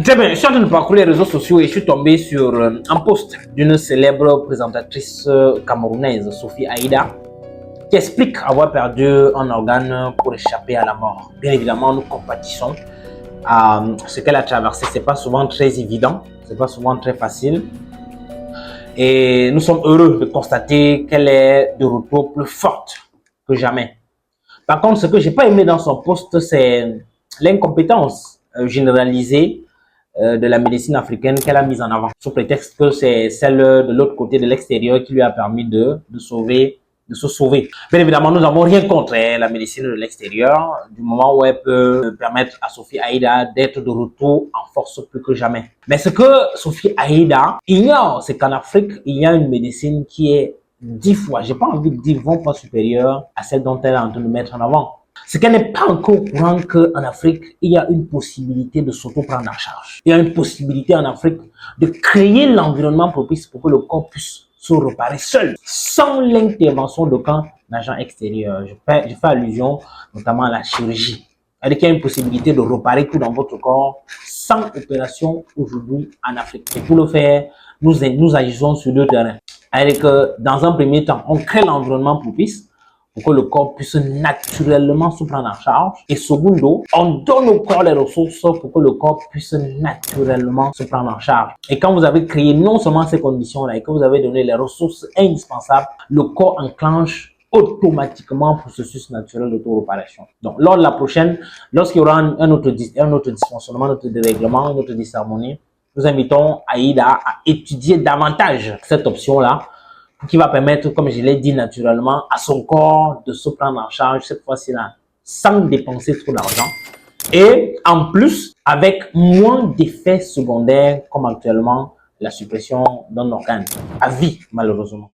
Très bien, je suis en train de parcourir les réseaux sociaux et je suis tombé sur un post d'une célèbre présentatrice camerounaise, Sophie Aïda, qui explique avoir perdu un organe pour échapper à la mort. Bien évidemment, nous compatissons à ce qu'elle a traversé. C'est pas souvent très évident, c'est pas souvent très facile. Et nous sommes heureux de constater qu'elle est de retour plus forte que jamais. Par contre, ce que j'ai pas aimé dans son post, c'est l'incompétence généralisée de la médecine africaine qu'elle a mise en avant, sous prétexte que c'est celle de l'autre côté de l'extérieur qui lui a permis de se sauver. Bien évidemment, nous n'avons rien contre la médecine de l'extérieur, du moment où elle peut permettre à Sophie Aïda d'être de retour en force plus que jamais. Mais ce que Sophie Aïda ignore, c'est qu'en Afrique, il y a une médecine qui est 10 fois, j'ai pas envie de dire 20 fois supérieure à celle dont elle est en train de mettre en avant. C'est qu'elle n'est pas encore au courant qu'en Afrique, il y a une possibilité de s'auto-prendre en charge. Il y a une possibilité en Afrique de créer l'environnement propice pour que le corps puisse se réparer seul, sans l'intervention d'aucun agent extérieur. Je fais allusion notamment à la chirurgie. C'est-à-dire qu'il y a une possibilité de réparer tout dans votre corps sans opération aujourd'hui en Afrique. Et pour le faire, nous agissons sur deux terrains. C'est-à-dire que dans un premier temps, on crée l'environnement propice pour que le corps puisse naturellement se prendre en charge. Et secondo, on donne au corps les ressources pour que le corps puisse naturellement se prendre en charge. Et quand vous avez créé non seulement ces conditions-là et que vous avez donné les ressources indispensables, le corps enclenche automatiquement un processus naturel d'auto-réparation. Donc, lors de la prochaine, lorsqu'il y aura un autre dysfonctionnement, un autre dérèglement, une autre disharmonie, nous invitons Aïda à étudier davantage cette option-là qui va permettre, comme je l'ai dit naturellement, à son corps de se prendre en charge cette fois-ci-là sans dépenser trop d'argent et en plus avec moins d'effets secondaires comme actuellement la suppression d'un organe à vie malheureusement.